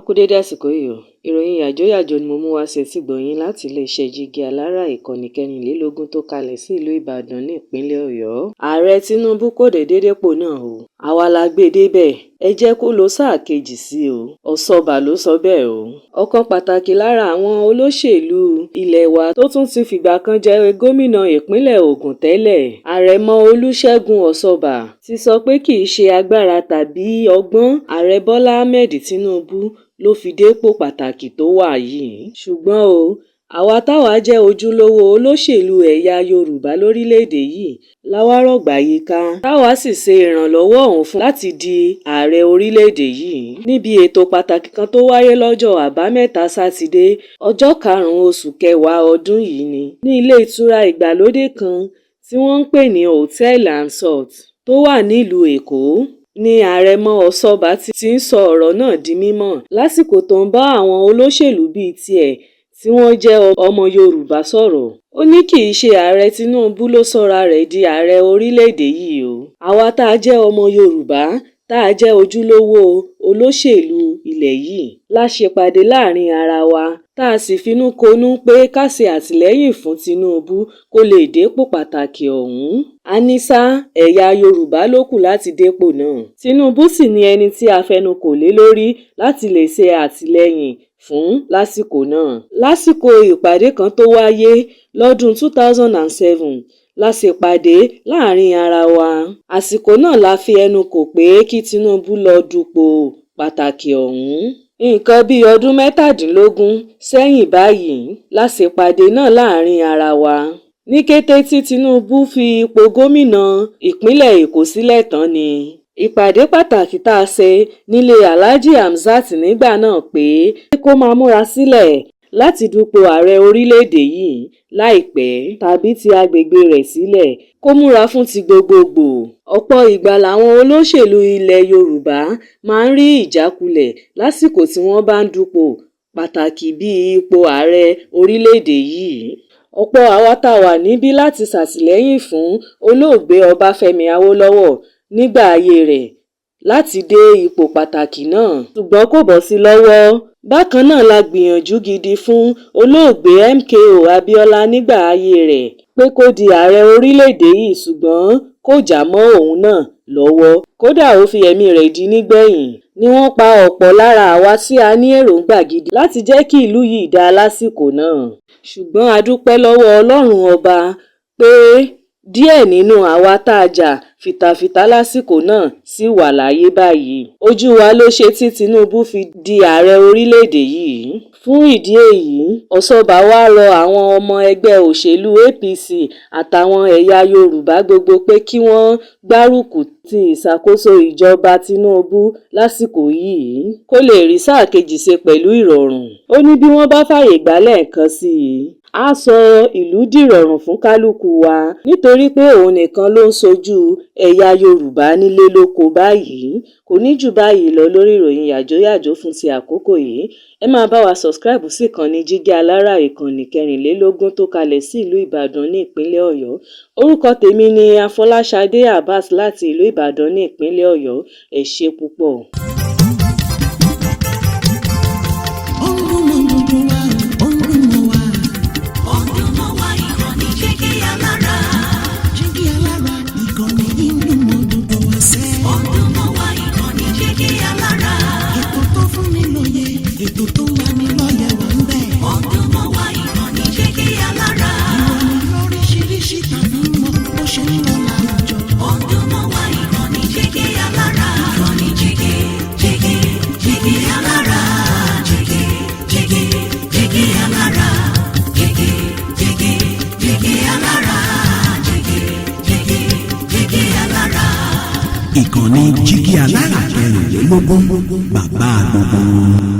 kú dédé àsìkò yìí o. Ìròyìn yàjóyàjó ni mo mú wá sí etígbọ̀ọ́ láti iléeṣẹ́ jígí alára ìkànnì 24 tó kalẹ̀ sí ìlú Ìbàdàn ní ìpínlẹ̀ Ọ̀yọ́. Ààrẹ Tinubu kò déédé dépò náà o. Àwa la gbé débẹ̀. Ẹ jẹ́ kó lo sáà kejì sí o. Osoba ló sọ bẹ́ẹ̀ o. Ọ̀kan pàtàkì lára àwọn olóṣèlú ilẹ̀ wa tó tún ti fìgbà kan jẹ́ gómìnà ìpínlẹ̀ Ògùn tẹ́lẹ̀, Àrẹ̀mọ Olúṣẹ́gun Osoba, ti sọ pé kì í ṣe agbára tàbí ọgbọ́n Ààrẹ Bọ́lá Ahmed Tinubu ló fi dépò pàtàkì tó wà yìí. Ṣùgbọ́n o, àwa táwa jẹ́ ojúlówó olóṣèlú ẹ̀yà Yorùbá lórílẹ̀‐èdè yìí la wá rọ̀gbà yíká, táwa sì ṣe ìrànlọ́wọ́ òun fún láti di ààrẹ orílẹ̀‐èdè yìí. Níbi ètò pàtàkì kan tó wáyé lọ́jọ́ àbámẹ́ta sátidé ọjọ́ 5 oṣù kẹwàá ọdún yìí ní ilé ìtura ìgbàlódé kan tí wọ́n ń pè ní Hotel and Salt tó wà nílùú Èkó ni Àrẹ̀mọ Osoba ti ń sọ ọ̀rọ̀ náà di mímọ̀ lásìkò tó ń bá àwọn olóṣèlú bíi tiẹ̀ tí wọ́n jẹ́ ọmọ Yorùbá sọ̀rọ̀. Ó ní kì í ṣe ààrẹ Tinubu ló sọra rẹ̀ di ààrẹ orílẹ̀-èdè yìí o. Àwa tá a jẹ́ ọmọ Yorùbá tá a jẹ́ ojúlówó olóṣèlú ilẹ̀ yìí la ṣèpàdé láàrin ara wa tá a sì finúkonú pé ká ṣe àtìlẹ́yìn fún Tinubu kó lè dépò pàtàkì ọ̀hún. Àníṣá ẹ̀yà Yorùbá ló kù láti dépò náà. Tinubu sì ni ẹni tí a fẹnukò lé lórí láti lè ṣe àtìlẹ́yìn fún lásìkò náà. Lásìkò ìpàdé kan tó wáyé lọ́dún 2007 la ṣèpàdé láàrin ara wa. Àsìkò náà la fi ẹnu kò pé kí Tinubu lọ dupò pàtàkì ọ̀hún. Nǹkan bíi ọdún 17 sẹ́yìn báyìí la ṣèpàdé náà láàrin ara wa. Ní kété tí Tinubu fi ipò gómìnà ìpínlẹ̀ Èkó sílẹ̀ tán ni ìpàdé pàtàkì tá a ṣe nílé Alhaji Hamzat nígbà náà pé kó máa múra sílẹ̀ láti dupò ààrẹ orílẹ̀-èdè yìí láìpẹ́ tàbí ti agbègbè rẹ̀ sílẹ̀ kó múra fún ti gbogbogbò. Ọ̀pọ̀ ìgbà làwọn olóṣèlú ilẹ̀ Yorùbá máa ń rí ìjákulẹ̀ lásìkò tí wọ́n bá ń dupò pàtàkì bíi ipò ààrẹ orílẹ̀-èdè yìí. Ọ̀pọ̀ àwa tá a wà níbí láti ṣàtìlẹ́yìn fún olóògbé Ọbáfẹ́mi Awólọ́wọ̀ nígbà ayé rẹ̀ láti dé ipò pàtàkì náà, ṣùgbọ́n kò bọ́ sí lọ́wọ́. Bákan náà la gbìyànjú gidi fún olóògbé MKO Abíọ́lá nígbà ayé rẹ̀ pé kó di ààrẹ orílẹ̀-èdè yìí, ṣùgbọ́n kò já mọ́ òun náà lọ́wọ́. Kódà ó fi ẹ̀mí rẹ̀ dí nígbẹ̀yìn. Ni wọ́n pa ọ̀pọ̀ lára àwa tí a ní èròǹgbà gidi láti jẹ́ kí ìlú yìí dá lásìkò náà. Ṣùgbọ́n a dúpẹ́ lọ́wọ́ Ọlọ́run ọba pé díẹ̀ nínú àwa tá a jà fìtàfìtà lásìkò náà sì wà láyé báyìí. Ojú wa ló ṣe tí Tinubu fi di ààrẹ orílẹ̀-èdè yìí. Fún ìdí èyí, Osoba wá rọ àwọn ọmọ ẹgbẹ́ òṣèlú APC àtàwọn ẹ̀yà Yorùbá gbogbo pé kí wọ́n gbárùkù ti ìṣàkóso ìjọba Tinubu lásìkò yìí kó lè rí sáà kejì ṣe pẹ̀lú ìrọ̀rùn. Ó ní bí wọ́n bá fàyè gbà lẹ́ẹ̀kan sí i, á sọ ìlú dìrọ̀rùn fún kálukú wa nítorí pé òun nìkan ló ń ṣojú ẹ̀yà Yorùbá nílé lóko báyìí. Kò ní jù báyìí lọ lórí ìròyìn yàjóyàjó fún ti àkókò yìí. Ẹ máa bá wa subscribe sí ìkànnì jígí alára ìkànnì 24 tó kalẹ̀ sí ìlú Ìbàdàn ní ìpínlẹ̀ Ọ̀yọ́. Orúkọ tèmi ni Afọláṣadé Abbas láti ìlú Ìbàdàn ní ìpínlẹ̀ Ọ̀yọ́. Ẹ ṣé púpọ̀. Ìkànnì jígí alára 24 bàbá gbogbo.